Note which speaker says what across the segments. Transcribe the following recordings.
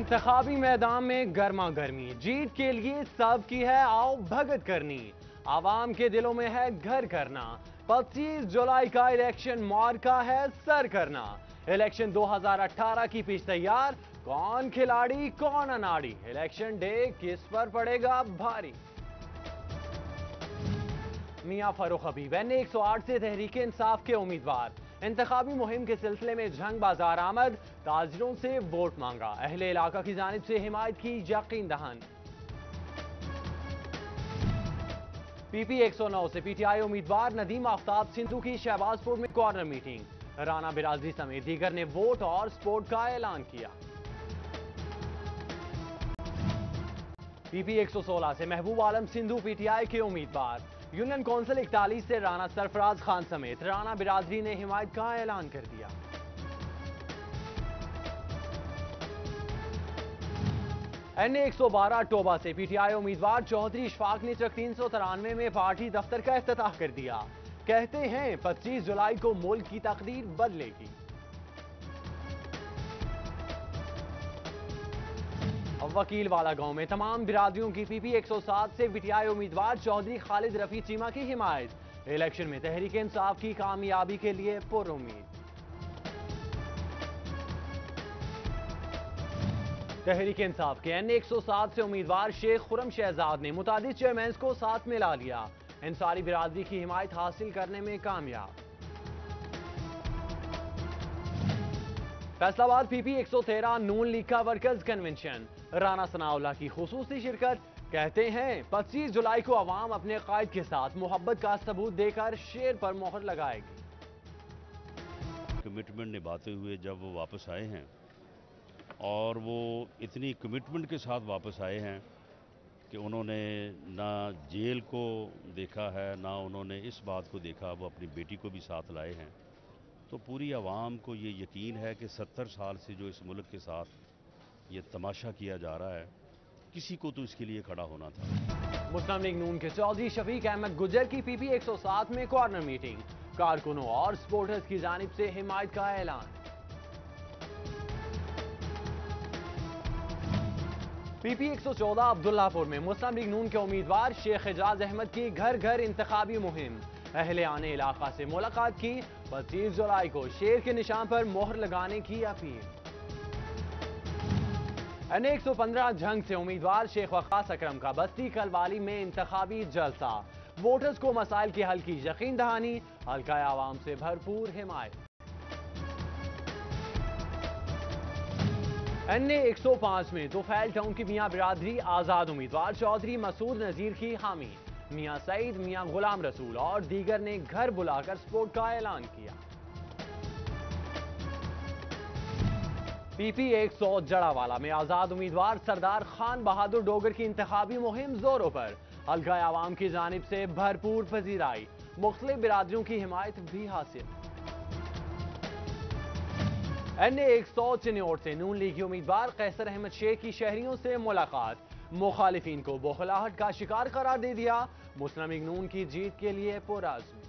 Speaker 1: इंतखाबी मैदान में गर्मा गर्मी, जीत के लिए सब की है आओ भगत करनी, आवाम के दिलों में है घर करना। 25 जुलाई का इलेक्शन मार्का है सर करना। इलेक्शन 2018 की पिच तैयार, कौन खिलाड़ी कौन अनाड़ी, इलेक्शन डे किस पर पड़ेगा भारी। मियां फरूख हबीब N108 से तहरीक इंसाफ के उम्मीदवार, इंतखाबी मुहिम के सिलसिले में जंग बाजार आमद, ताजिरों से वोट मांगा, अहले इलाका की जानिब से हिमायत की यकीन दहान। PP 109 से PTI उम्मीदवार नदीम आफ्ताब सिंधु की शहबाजपुर में कॉर्नर मीटिंग, राना बिरादरी समेत दीगर ने वोट और सपोर्ट का ऐलान किया। PP 116 से महबूब आलम सिंधु PTI के उम्मीदवार, यूनियन कौंसिल 41 से राना सरफराज खान समेत राना बिरादरी ने हिमायत का ऐलान कर दिया। N112 टोबा से PTI उम्मीदवार चौधरी इशफाक ने चक 393 में पार्टी दफ्तर का इफ्तिताह कर दिया, कहते हैं 25 जुलाई को मुल्क की तकदीर बदलेगी। वकील वाला गांव में तमाम बिरादरियों की PP 107 से PTI उम्मीदवार चौधरी खालिद रफी चीमा की हिमायत, इलेक्शन में तहरीक इंसाफ की कामयाबी के लिए पुरुम्मीद। तहरीक इंसाफ के N107 से उम्मीदवार शेख खुरम शहजाद ने मुतादिद चेयरमैन को साथ मिला लिया, इंसारी बिरादरी की हिमायत हासिल करने में कामयाब। फैसलाबाद PP 113 नून लीग का वर्कर्स कन्वेंशन, राना सनाउल्लाह की खुसूसी शिरकत, कहते हैं 25 जुलाई को अवाम अपने कायद के साथ मोहब्बत का सबूत देकर शेर पर मोहर लगाएगी।
Speaker 2: कमिटमेंट निभाते हुए जब वो वापस आए हैं और वो इतनी कमिटमेंट के साथ वापस आए हैं कि उन्होंने ना जेल को देखा है, ना उन्होंने इस बात को देखा, वो अपनी बेटी को भी साथ लाए हैं। तो पूरी आवाम को ये यकीन है कि 70 साल से जो इस मुल्क के साथ ये तमाशा किया जा रहा है, किसी को तो इसके लिए खड़ा होना था।
Speaker 1: मुस्लिम लीग नून के चौधरी शफीक अहमद गुजर की PP 107 में कॉर्नर मीटिंग, कारकुनों और सपोर्टर्स की जानिब से हिमायत का ऐलान। PP 114 अब्दुल्लापुर में मुस्लिम लीग नून के उम्मीदवार शेख एजाज अहमद की घर घर इंतखाबी मुहिम, अहले आने इलाका से मुलाकात की, 25 जुलाई को शेर के निशान पर मोहर लगाने की अपील। N115 जंग से उम्मीदवार शेख वकास अकरम का बस्ती कलवाली में इंतखाबी जलसा, वोटर्स को मसाइल के हल की यकीन दहानी, हल्का आवाम से भरपूर हिमायत। N105 में तुफैल टाउन की मियां बिरादरी आजाद उम्मीदवार चौधरी मसूद नजीर की हामी, मियां सईद, मियां गुलाम रसूल और दीगर ने घर बुलाकर सपोर्ट का ऐलान किया। PP 100 जड़ावाला में आजाद उम्मीदवार सरदार खान बहादुर डोगर की इंतखाबी मुहिम जोरों पर, हल्का आवाम की जानिब से भरपूर पजीराई, मुख्तलिफ बिरादरियों की हिमायत भी हासिल। N100 चिन्नौर से नून लीगी उम्मीदवार कैसर अहमद शेख की शहरियों से मुलाकात, मुखालिफिन को बौखलाहट का शिकार करार दे दिया, मुस्लिम लीग नून की जीत के लिए पुरअज़्म।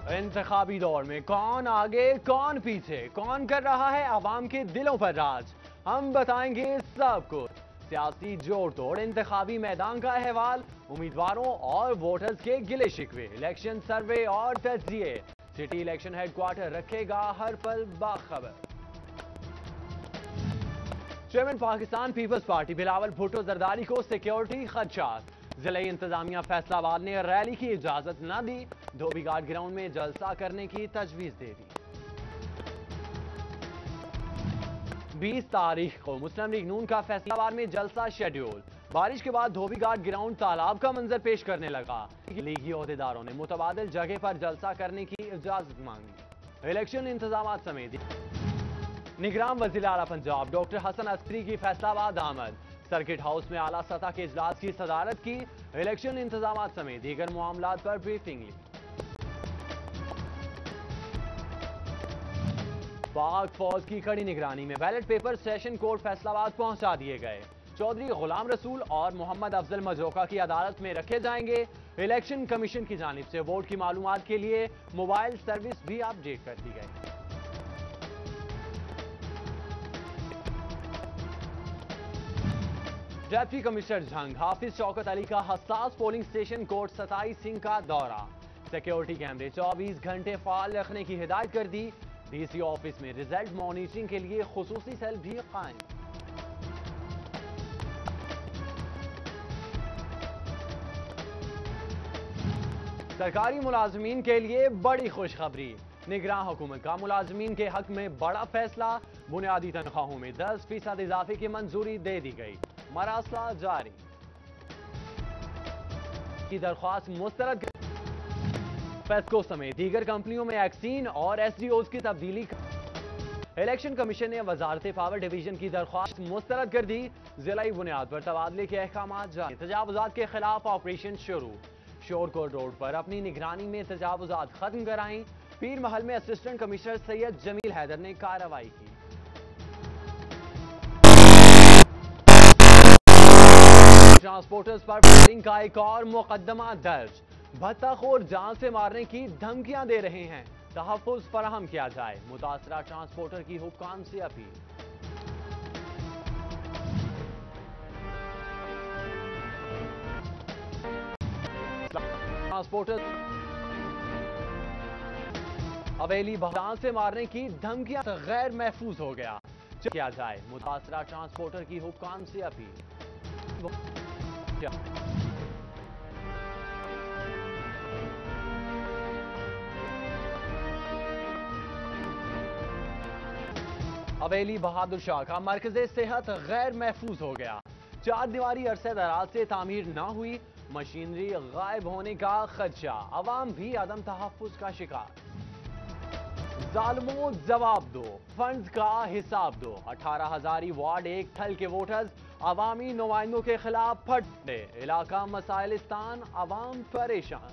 Speaker 1: इंतखाबी दौर में कौन आगे कौन पीछे, कौन कर रहा है आवाम के दिलों पर राज, हम बताएंगे सब कुछ। सियासी जोड़ तोड़ इंतखाबी मैदान का अहवाल, उम्मीदवारों और वोटर्स के गिले शिकवे, इलेक्शन सर्वे और तज्जिए, सिटी इलेक्शन हेडक्वार्टर रखेगा हर पल बाखबर। Chairman Pakistan peoples party Bilawal Bhutto Zardari को सिक्योरिटी खदशात, जिला इंतजामिया फैसलाबाद ने रैली की इजाजत न दी, धोबीघाट ग्राउंड में जलसा करने की तजवीज दे दी। 20 तारीख को मुस्लिम लीग नून का फैसलाबाद में जलसा शेड्यूल, बारिश के बाद धोबीघाट ग्राउंड तालाब का मंजर पेश करने लगा, लीगी ओहदेदारों ने मुतबादिल जगह पर जलसा करने की इजाजत मांगी। इलेक्शन इंतजाम समेत निगरान वज़ीर आला पंजाब डॉक्टर हसन अस्करी की फैसलाबाद आमद, सर्किट हाउस में आला सतह के इजलास की सदारत की, इलेक्शन इंतजाम समेत दीगर मामलात पर ब्रीफिंग ली। पाक फौज की कड़ी निगरानी में ballot paper session court Faisalabad पहुंचा दिए गए। चौधरी गुलाम रसूल और मोहम्मद अफजल मजरोका की अदालत में रखे जाएंगे। इलेक्शन कमीशन की जानिब से वोट की मालूमात के लिए मोबाइल सर्विस भी अपडेट कर दी गई। डेप्टी कमिश्नर झंग हाफिज शौकत अली का हसास पोलिंग स्टेशन कोट 27 सिंह का दौरा। सिक्योरिटी कैमरे 24 घंटे फाल रखने की हिदायत कर दी। डीसी ऑफिस में रिजल्ट मॉनिटरिंग के लिए खुसूसी सेल भी कायम। सरकारी मुलाजमीन के लिए बड़ी खुशखबरी। निगरान हुकूमत का मुलाजमीन के हक में बड़ा फैसला। बुनियादी तनख्वाहों में 10% इजाफे की मंजूरी दे दी गई। मरासला जारी की दरख्वास्त मुस्तरद। फेस्को समेत दीगर कंपनियों में एक्सीन और एसडीओज की तब्दीली। इलेक्शन कमीशन ने वजारत पावर डिवीजन की दरख्वास्त मुस्तरद कर दी। जिलाई बुनियाद पर तबादले के अहकाम जारी। तजावुजात के खिलाफ ऑपरेशन शुरू। शोरकोट रोड पर अपनी निगरानी में तजावुजात खत्म कराई। पीर महल में असिस्टेंट कमिश्नर सैयद जमील हैदर ने कार्रवाई की। ट्रांसपोर्टर्स पर फायरिंग का एक और मुकदमा दर्ज। भत्ताखोर जान से मारने की धमकियां दे रहे हैं। तहफ्फुज़ फराहम किया जाए, मुतासरा ट्रांसपोर्टर की हुक्काम से अपील। ट्रांसपोर्टर हवेली जान से मारने की धमकियां गैर महफूज हो गया, किया जाए, मुतासरा ट्रांसपोर्टर की हुक्काम से अपील। हवेली बहादुर शाह का मरकज़े सेहत गैर महफूज हो गया। 4 दीवारी अरसे दराज से तामीर न हुई। मशीनरी गायब होने का खदशा। अवाम भी अदम तहफ्फुज़ का शिकार। जालिमों जवाब दो, फंड्स का हिसाब दो। 18,000 वार्ड एक थल के वोटर्स अवामी नुमाइंदों के खिलाफ फटे। इलाका मसाइलिस्तान, अवाम परेशान।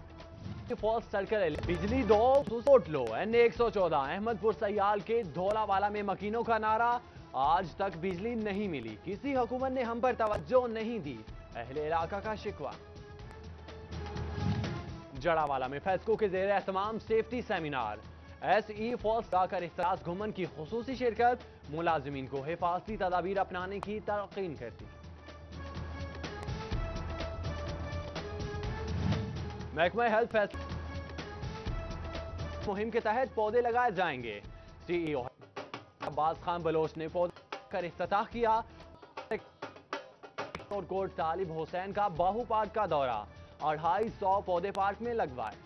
Speaker 1: फॉल्स सर्कल बिजली दो वोट लो। N114 अहमदपुर सयाल के धोलावाला में मकीनों का नारा। आज तक बिजली नहीं मिली, किसी हुकूमत ने हम पर तवज्जो नहीं दी, अहले इलाका का शिकवा। जड़ावाला में फेस्को के जेर एहतमाम सेफ्टी सेमिनार। SE फॉल्स जाकर इख्तराज घुमन की खुसूसी शिरकत। मुलाजिमीन को हिफाजती तदाबीर अपनाने की तलकीन करती। महकमा हेल्थ फेस्ट मुहिम के तहत पौधे लगाए जाएंगे। CEO अब्बास खान बलोच ने पौधे कर इफ्तिताह किया। कोट तालिब हुसैन का बाहू पार्क का दौरा। 250 पौधे पार्क में लगवाए।